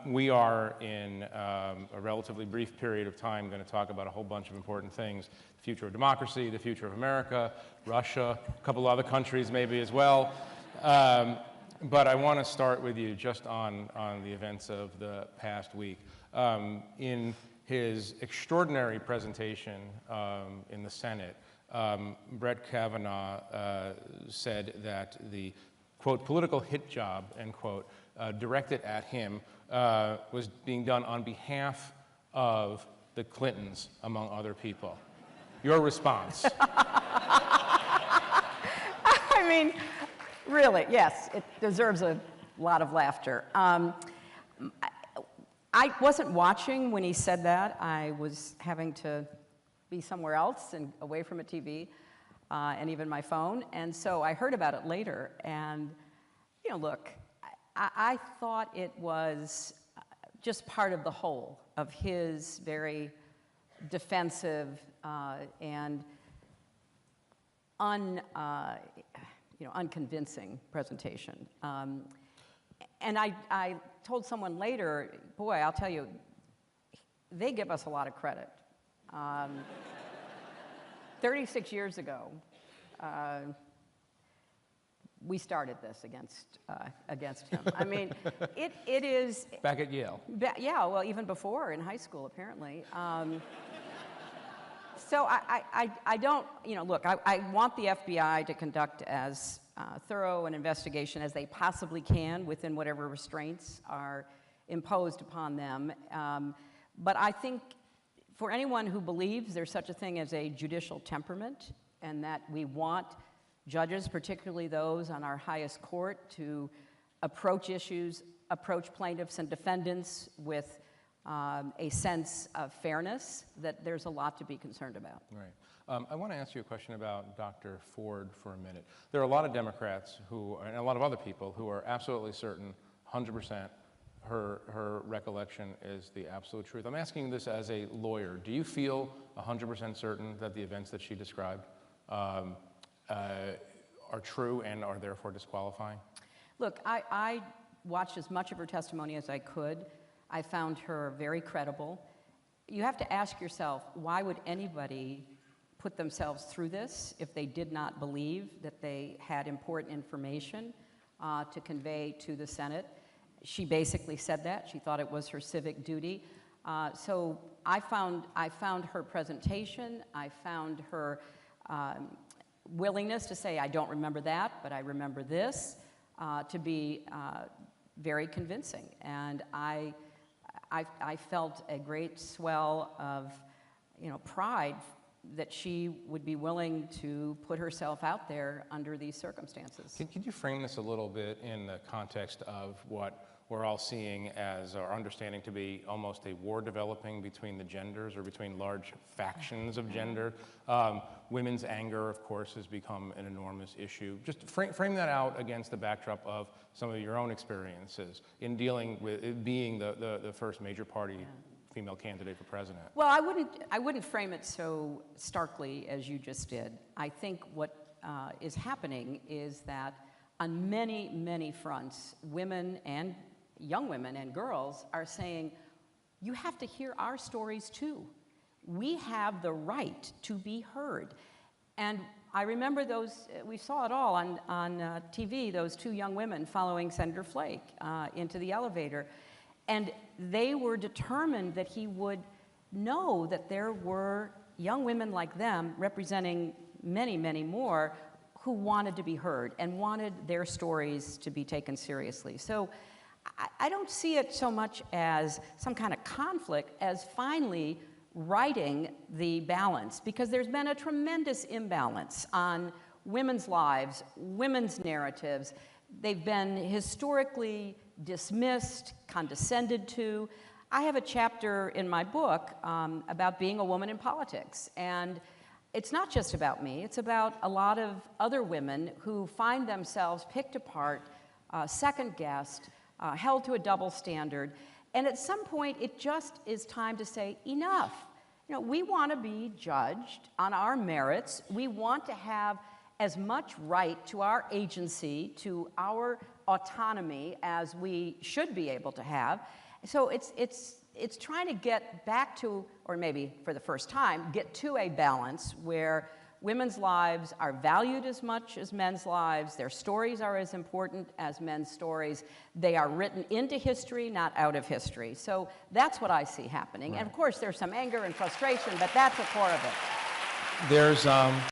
We are in a relatively brief period of time going to talk about a whole bunch of important things: the future of democracy, the future of America, Russia, a couple other countries maybe as well. But I want to start with you just on the events of the past week. In his extraordinary presentation in the Senate, Brett Kavanaugh said that the, quote, political hit job, end quote, directed at him was being done on behalf of the Clintons, among other people. Your response? I mean, really, yes, it deserves a lot of laughter. I wasn't watching when he said that. I was having to be somewhere else and away from a TV and even my phone. And so I heard about it later. And, you know, look, I thought it was just part of the whole of his very defensive and unconvincing presentation. And I told someone later, boy, I'll tell you, they give us a lot of credit. 36 years ago, we started this against him. I mean, it is... Back at Yale. Yeah, well, even before, in high school, apparently. So I don't, look, I want the FBI to conduct as thorough an investigation as they possibly can within whatever restraints are imposed upon them. But I think for anyone who believes there's such a thing as a judicial temperament and that we want judges, particularly those on our highest court, to approach issues, approach plaintiffs and defendants with a sense of fairness, that there's a lot to be concerned about. Right. I want to ask you a question about Dr. Ford for a minute. There are a lot of Democrats who, and a lot of other people, who are absolutely certain, 100%, her recollection is the absolute truth. I'm asking this as a lawyer. Do you feel 100% certain that the events that she described are true and are therefore disqualifying? Look, I watched as much of her testimony as I could. I found her very credible. You have to ask yourself, why would anybody put themselves through this if they did not believe that they had important information to convey to the Senate? She basically said that. She thought it was her civic duty. So I found her presentation, I found her willingness to say, I don't remember that, but I remember this, to be very convincing. And I felt a great swell of, pride that she would be willing to put herself out there under these circumstances. Could you frame this a little bit in the context of what we're all seeing as, or understanding to be, almost a war developing between the genders or between large factions of gender? Women's anger, of course, has become an enormous issue. Just frame that out against the backdrop of some of your own experiences in dealing with it being the first major party female candidate for president. Well, I wouldn't frame it so starkly as you just did. I think what is happening is that on many, many fronts, women and young women and girls are saying, you have to hear our stories too. We have the right to be heard. And I remember those, we saw it all on TV, those two young women following Senator Flake into the elevator. And they were determined that he would know that there were young women like them, representing many, many more, who wanted to be heard and wanted their stories to be taken seriously. So I don't see it so much as some kind of conflict as finally righting the balance, because there's been a tremendous imbalance on women's lives, women's narratives. They've been historically dismissed, condescended to. I have a chapter in my book about being a woman in politics, and it's not just about me, it's about a lot of other women who find themselves picked apart, second-guessed, held to a double standard, and at some point it just is time to say, enough. We want to be judged on our merits. We want to have as much right to our agency, to our autonomy as we should be able to have. So it's trying to get back to, or maybe for the first time, get to a balance where women's lives are valued as much as men's lives, their stories are as important as men's stories, they are written into history, not out of history. So that's what I see happening. Right. And of course, there's some anger and frustration, but that's the core of it. There's